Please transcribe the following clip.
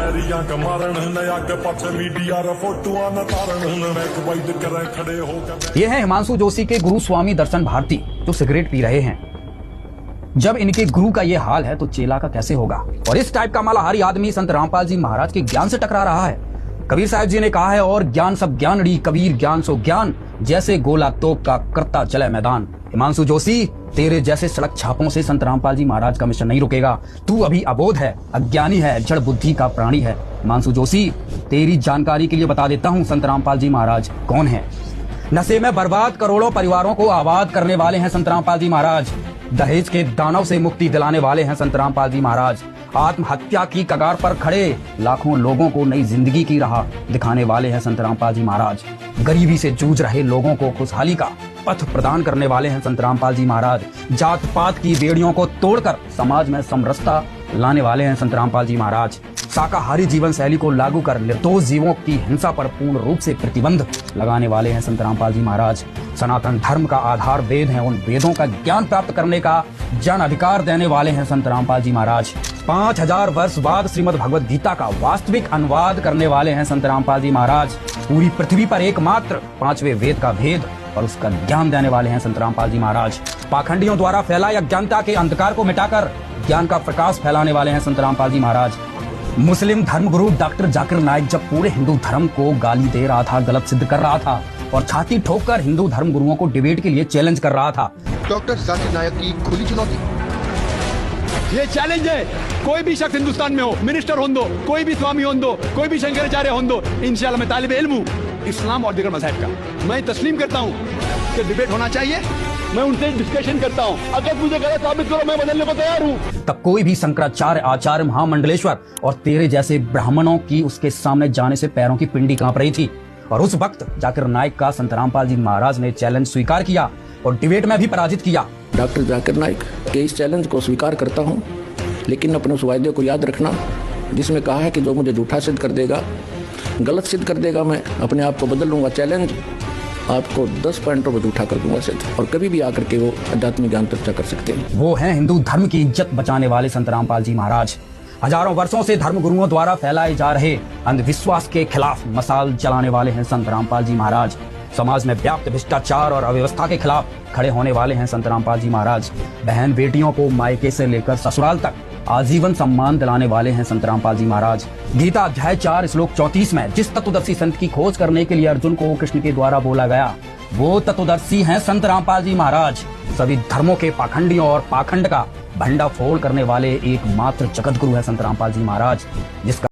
वैरियां का मारण नया के पक्ष मीडिया रे फोटोआं न तारण एक वैद करे खड़े होकर। ये है हिमांशु जोशी के गुरु स्वामी दर्शन भारती, जो सिगरेट पी रहे हैं। जब इनके गुरु का ये हाल है तो चेला का कैसे होगा। और इस टाइप का मालाहारी आदमी संत रामपाल जी महाराज के ज्ञान से टकरा रहा है। कबीर साहब जी ने कहा है, और ज्ञान सब ज्ञानड़ी कबीर ज्ञान सो ज्ञान, जैसे गोला तोप का करता चले मैदान। हिमांशु जोशी, तेरे जैसे सड़क छापों से संत रामपाल जी महाराज का मिशन नहीं रुकेगा। तू अभी अबोध है, अज्ञानी है, जड़ बुद्धि का प्राणी है। हिमांशु जोशी, तेरी जानकारी के लिए बता देता हूँ संत रामपाल जी महाराज कौन है। नशे में बर्बाद करोड़ों परिवारों को आबाद करने वाले हैं संत रामपाल जी महाराज। दहेज के दानव से मुक्ति दिलाने वाले हैं संत रामपाल जी महाराज। आत्महत्या की कगार पर खड़े लाखों लोगों को नई जिंदगी की राह दिखाने वाले हैं संत रामपाल जी महाराज। गरीबी से जूझ रहे लोगों को खुशहाली का पथ प्रदान करने वाले हैं संत रामपाल जी महाराज। जात पात की बेड़ियों को तोड़कर समाज में समरसता लाने वाले हैं संत रामपाल जी महाराज। शाकाहारी जीवन शैली को लागू कर निर्दोष जीवों की हिंसा पर पूर्ण रूप से प्रतिबंध लगाने वाले हैं संत रामपाल जी महाराज। सनातन धर्म का आधार वेद है, उन वेदों का ज्ञान प्राप्त करने का जन अधिकार देने वाले हैं संत रामपाल जी महाराज। 5000 वर्ष बाद श्रीमद् भगवद गीता का वास्तविक अनुवाद करने वाले हैं संत रामपाल जी महाराज। पूरी पृथ्वी पर एकमात्र 5वें वेद का भेद और उसका ज्ञान देने वाले हैं संत रामपाल जी महाराज। पाखंडियों द्वारा फैलाई अज्ञानता के अंधकार को मिटाकर ज्ञान का प्रकाश फैलाने वाले हैं संत रामपाल जी महाराज। मुस्लिम धर्मगुरु डॉक्टर जाकिर नाइक जब पूरे हिंदू धर्म को गाली दे रहा था, गलत सिद्ध कर रहा था और छाती ठोककर हिंदू धर्म गुरुओं को डिबेट के लिए चैलेंज कर रहा था। डॉक्टर जाकिर नाइक की खुली चुनौती। ये चैलेंज है, कोई भी शख्स हिंदुस्तान में हो, मिनिस्टर हो दो, कोई भी स्वामी हो दो, कोई भी शंकराचार्य हो दो, इंशाल्लाह मैं तालिब इल्म हूँ इस्लाम और दीगर मज़हब का। मैं तस्लीम करता हूँ कि डिबेट होना चाहिए, मैं उनसे डिस्कशन करता हूँ। अगर मुझे गलत साबित करो, मैं बदलने को तैयार हूँ। तब कोई भी शंकराचार्य, आचार्य, महामंडलेश्वर और तेरे जैसे ब्राह्मणों की उसके सामने जाने से पैरों की पिंडी कांप रही थी। और उस वक्त जाकिर नाइक का संत रामपाल जी महाराज ने चैलेंज स्वीकार किया और डिबेट में भी पराजित किया। डॉक्टर जाकिर नाइक के इस चैलेंज को स्वीकार करता हूँ, लेकिन अपने उस वायदे को याद रखना जिसमें कहा है कि जो मुझे झूठा सिद्ध कर देगा, गलत सिद्ध कर देगा, मैं अपने आप को बदल लूंगा। चैलेंज आपको 10 पॉइंटों पर झूठा कर दूंगा सिद्ध, और कभी भी आकर के वो आध्यात्मिक ज्ञान चर्चा कर सकते हैं। वो हैं हिंदू धर्म की इज्जत बचाने वाले संत रामपाल जी महाराज। हजारों वर्षों से धर्म गुरुओं द्वारा फैलाए जा रहे अंधविश्वास के खिलाफ मसाल जलाने वाले हैं संत रामपाल जी महाराज। समाज में व्याप्त भ्रष्टाचार और अव्यवस्था के खिलाफ खड़े होने वाले हैं संत रामपाल जी महाराज। बहन बेटियों को मायके से लेकर ससुराल तक आजीवन सम्मान दिलाने वाले हैं संत रामपाल जी महाराज। गीता अध्याय 4 श्लोक 34 में जिस तत्वदर्शी संत की खोज करने के लिए अर्जुन को कृष्ण के द्वारा बोला गया, वो तत्वदर्शी हैं संत रामपाल जी महाराज। सभी धर्मों के पाखंडियों और पाखंड का भंडाफोड़ करने वाले एकमात्र जगत गुरु है संत रामपाल जी महाराज, जिसका